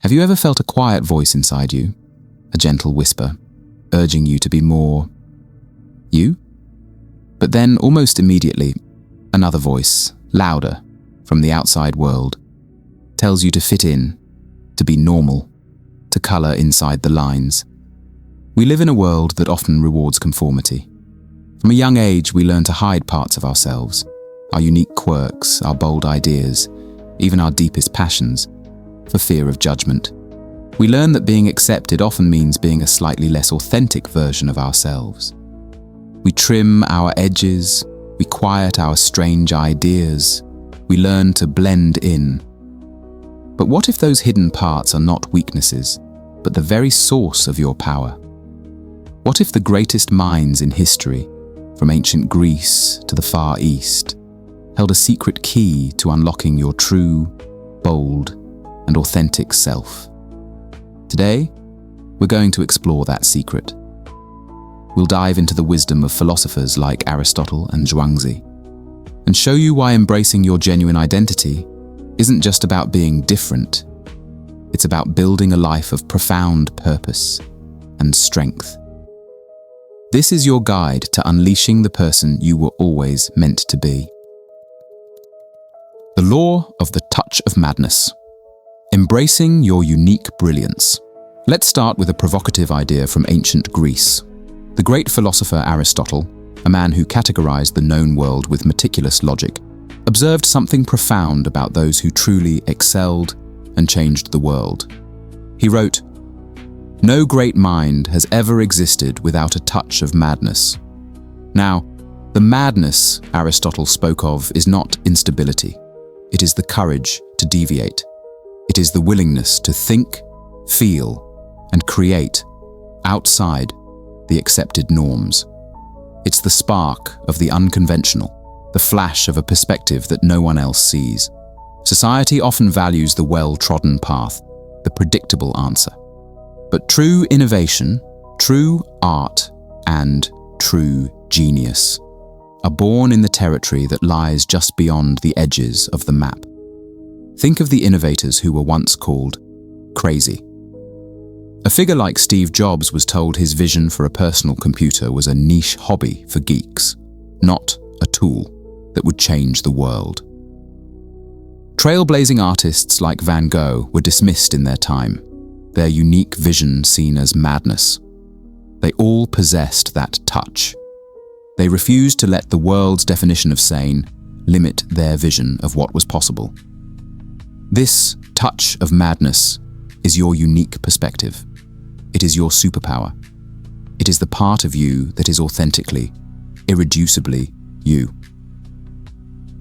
Have you ever felt a quiet voice inside you, a gentle whisper, urging you to be more you? But then, almost immediately, another voice, louder, from the outside world, tells you to fit in, to be normal, to color inside the lines. We live in a world that often rewards conformity. From a young age, we learn to hide parts of ourselves, our unique quirks, our bold ideas, even our deepest passions, for fear of judgment. We learn that being accepted often means being a slightly less authentic version of ourselves. We trim our edges, we quiet our strange ideas, we learn to blend in. But what if those hidden parts are not weaknesses, but the very source of your power? What if the greatest minds in history, from ancient Greece to the Far East, held a secret key to unlocking your true, bold, and authentic self? Today, we're going to explore that secret. We'll dive into the wisdom of philosophers like Aristotle and Zhuangzi, and show you why embracing your genuine identity isn't just about being different. It's about building a life of profound purpose and strength. This is your guide to unleashing the person you were always meant to be. The law of the touch of madness. Embracing your unique brilliance. Let's start with a provocative idea from ancient Greece. The great philosopher Aristotle, a man who categorized the known world with meticulous logic, observed something profound about those who truly excelled and changed the world. He wrote, "No great mind has ever existed without a touch of madness." Now, the madness Aristotle spoke of is not instability. It is the courage to deviate. It is the willingness to think, feel, and create outside the accepted norms. It's the spark of the unconventional, the flash of a perspective that no one else sees. Society often values the well-trodden path, the predictable answer. But true innovation, true art, and true genius are born in the territory that lies just beyond the edges of the map. Think of the innovators who were once called crazy. A figure like Steve Jobs was told his vision for a personal computer was a niche hobby for geeks, not a tool that would change the world. Trailblazing artists like Van Gogh were dismissed in their time, their unique vision seen as madness. They all possessed that touch. They refused to let the world's definition of sane limit their vision of what was possible. This touch of madness is your unique perspective. It is your superpower. It is the part of you that is authentically, irreducibly you.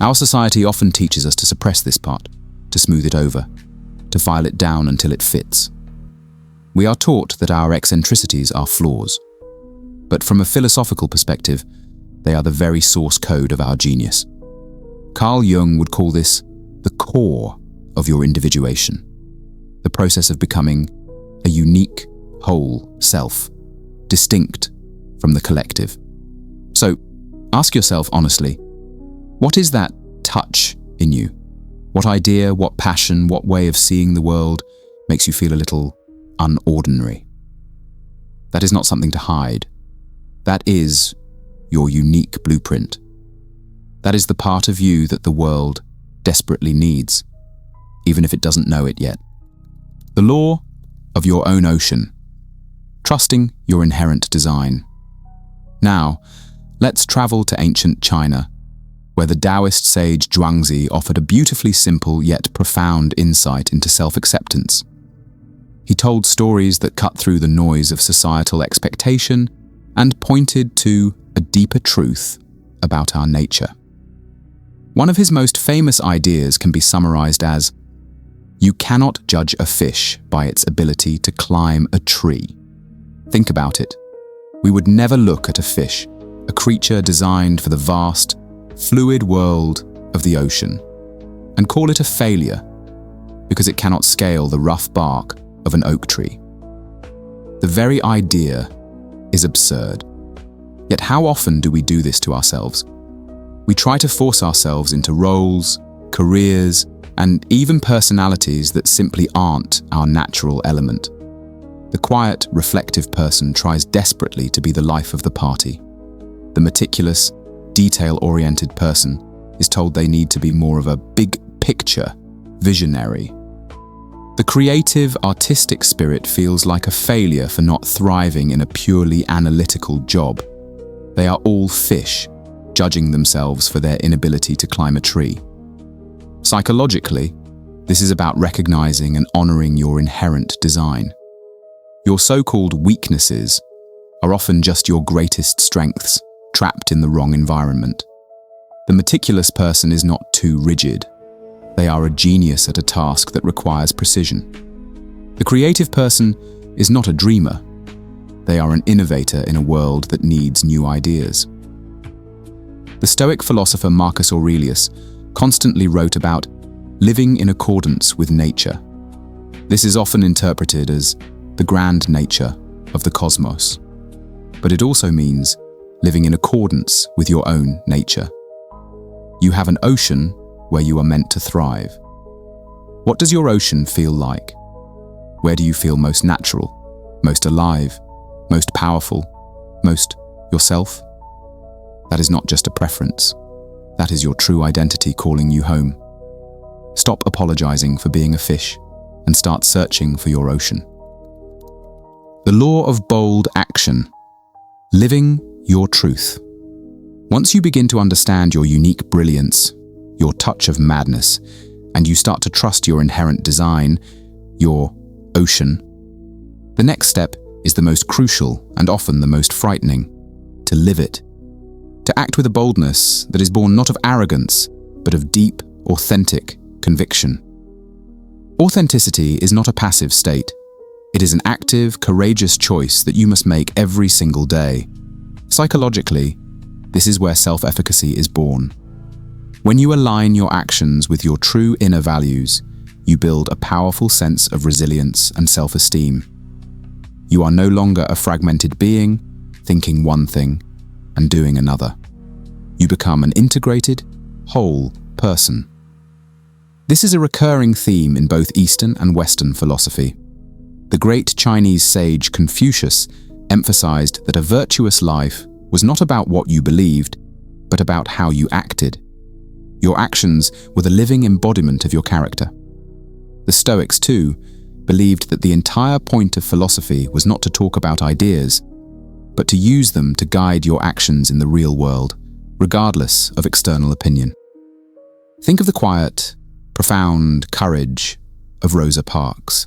Our society often teaches us to suppress this part, to smooth it over, to file it down until it fits. We are taught that our eccentricities are flaws, but from a philosophical perspective, they are the very source code of our genius. Carl Jung would call this the core of your individuation, the process of becoming a unique, whole self, distinct from the collective. So, ask yourself honestly, what is that touch in you? What idea, what passion, what way of seeing the world makes you feel a little unordinary? That is not something to hide. That is your unique blueprint. That is the part of you that the world desperately needs, even if it doesn't know it yet. The law of your own ocean. Trusting your inherent design. Now, let's travel to ancient China, where the Daoist sage Zhuangzi offered a beautifully simple yet profound insight into self-acceptance. He told stories that cut through the noise of societal expectation and pointed to a deeper truth about our nature. One of his most famous ideas can be summarized as, "You cannot judge a fish by its ability to climb a tree." Think about it. We would never look at a fish, a creature designed for the vast, fluid world of the ocean, and call it a failure because it cannot scale the rough bark of an oak tree. The very idea is absurd. Yet how often do we do this to ourselves? We try to force ourselves into roles, careers, and even personalities that simply aren't our natural element. The quiet, reflective person tries desperately to be the life of the party. The meticulous, detail-oriented person is told they need to be more of a big picture, visionary. The creative, artistic spirit feels like a failure for not thriving in a purely analytical job. They are all fish, judging themselves for their inability to climb a tree. Psychologically, this is about recognizing and honoring your inherent design. Your so-called weaknesses are often just your greatest strengths, trapped in the wrong environment. The meticulous person is not too rigid. They are a genius at a task that requires precision. The creative person is not a dreamer. They are an innovator in a world that needs new ideas. The Stoic philosopher Marcus Aurelius constantly wrote about living in accordance with nature. This is often interpreted as the grand nature of the cosmos, but it also means living in accordance with your own nature. You have an ocean where you are meant to thrive. What does your ocean feel like? Where do you feel most natural, most alive, most powerful, most yourself? That is not just a preference. That is your true identity calling you home. Stop apologizing for being a fish and start searching for your ocean. The law of bold action. Living your truth. Once you begin to understand your unique brilliance, your touch of madness, and you start to trust your inherent design, your ocean, the next step is the most crucial and often the most frightening: to live it. To act with a boldness that is born not of arrogance, but of deep, authentic conviction. Authenticity is not a passive state. It is an active, courageous choice that you must make every single day. Psychologically, this is where self-efficacy is born. When you align your actions with your true inner values, you build a powerful sense of resilience and self-esteem. You are no longer a fragmented being, thinking one thing and doing another. You become an integrated, whole person. This is a recurring theme in both Eastern and Western philosophy. The great Chinese sage Confucius emphasized that a virtuous life was not about what you believed, but about how you acted. Your actions were the living embodiment of your character. The Stoics, too, believed that the entire point of philosophy was not to talk about ideas, but to use them to guide your actions in the real world, regardless of external opinion. Think of the quiet, profound courage of Rosa Parks.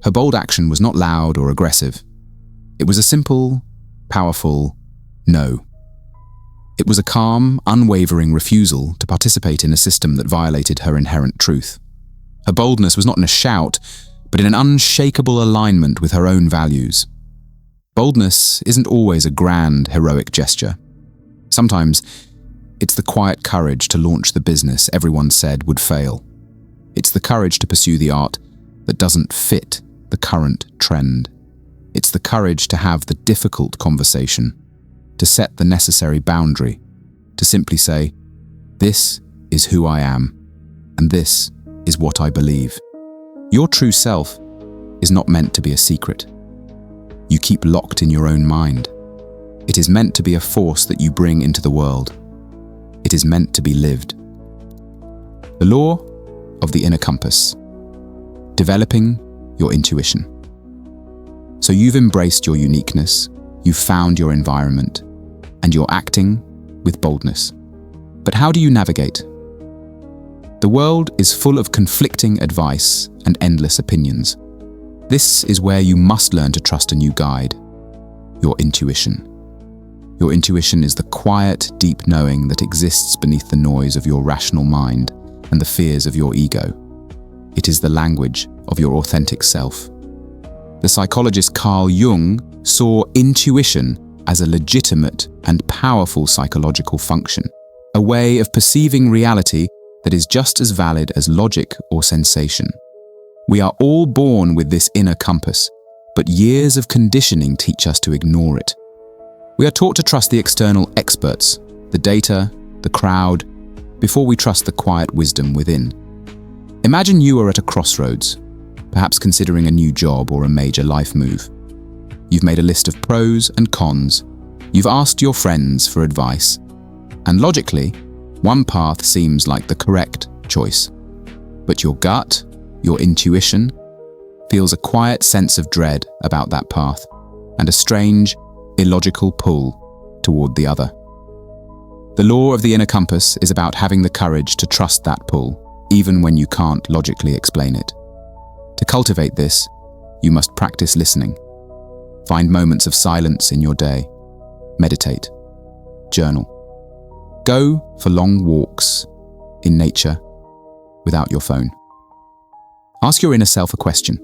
Her bold action was not loud or aggressive. It was a simple, powerful no. It was a calm, unwavering refusal to participate in a system that violated her inherent truth. Her boldness was not in a shout, but in an unshakable alignment with her own values. Boldness isn't always a grand, heroic gesture. Sometimes, it's the quiet courage to launch the business everyone said would fail. It's the courage to pursue the art that doesn't fit the current trend. It's the courage to have the difficult conversation, to set the necessary boundary, to simply say, "This is who I am, and this is what I believe." Your true self is not meant to be a secret. You keep locked in your own mind. It is meant to be a force that you bring into the world. It is meant to be lived. The law of the inner compass. Developing your intuition. So you've embraced your uniqueness, you've found your environment, and you're acting with boldness. But how do you navigate? The world is full of conflicting advice and endless opinions. This is where you must learn to trust a new guide: your intuition. Your intuition is the quiet, deep knowing that exists beneath the noise of your rational mind and the fears of your ego. It is the language of your authentic self. The psychologist Carl Jung saw intuition as a legitimate and powerful psychological function, a way of perceiving reality that is just as valid as logic or sensation. We are all born with this inner compass, but years of conditioning teach us to ignore it. We are taught to trust the external experts, the data, the crowd, before we trust the quiet wisdom within. Imagine you are at a crossroads, perhaps considering a new job or a major life move. You've made a list of pros and cons. You've asked your friends for advice. And logically, one path seems like the correct choice. But your gut, your intuition, feels a quiet sense of dread about that path and a strange, illogical pull toward the other. The law of the inner compass is about having the courage to trust that pull, even when you can't logically explain it. To cultivate this, you must practice listening. Find moments of silence in your day. Meditate. Journal. Go for long walks in nature without your phone. Ask your inner self a question,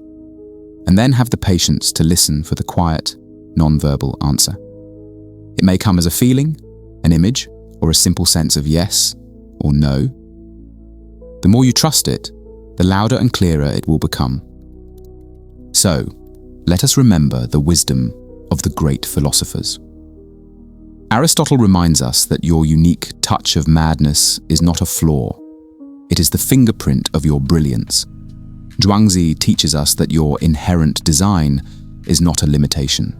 and then have the patience to listen for the quiet, non-verbal answer. It may come as a feeling, an image, or a simple sense of yes or no. The more you trust it, the louder and clearer it will become. So, let us remember the wisdom of the great philosophers. Aristotle reminds us that your unique touch of madness is not a flaw. It is the fingerprint of your brilliance. Zhuangzi teaches us that your inherent design is not a limitation.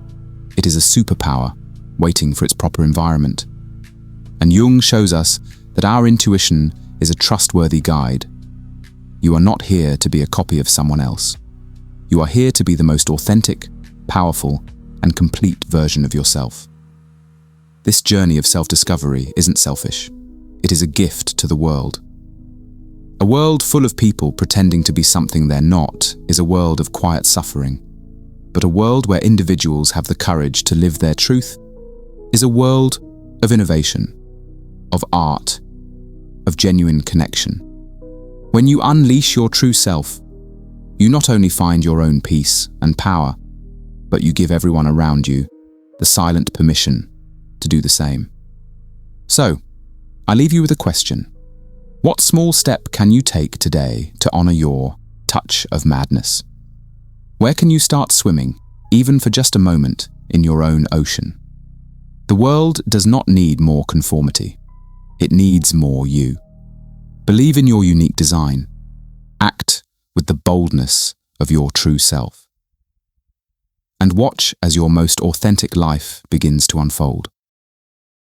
It is a superpower waiting for its proper environment. And Jung shows us that our intuition is a trustworthy guide. You are not here to be a copy of someone else. You are here to be the most authentic, powerful, and complete version of yourself. This journey of self-discovery isn't selfish. It is a gift to the world. A world full of people pretending to be something they're not is a world of quiet suffering. But a world where individuals have the courage to live their truth is a world of innovation, of art, of genuine connection. When you unleash your true self, you not only find your own peace and power, but you give everyone around you the silent permission to do the same. So, I leave you with a question. What small step can you take today to honor your touch of madness? Where can you start swimming, even for just a moment, in your own ocean? The world does not need more conformity. It needs more you. Believe in your unique design. Act with the boldness of your true self. And watch as your most authentic life begins to unfold.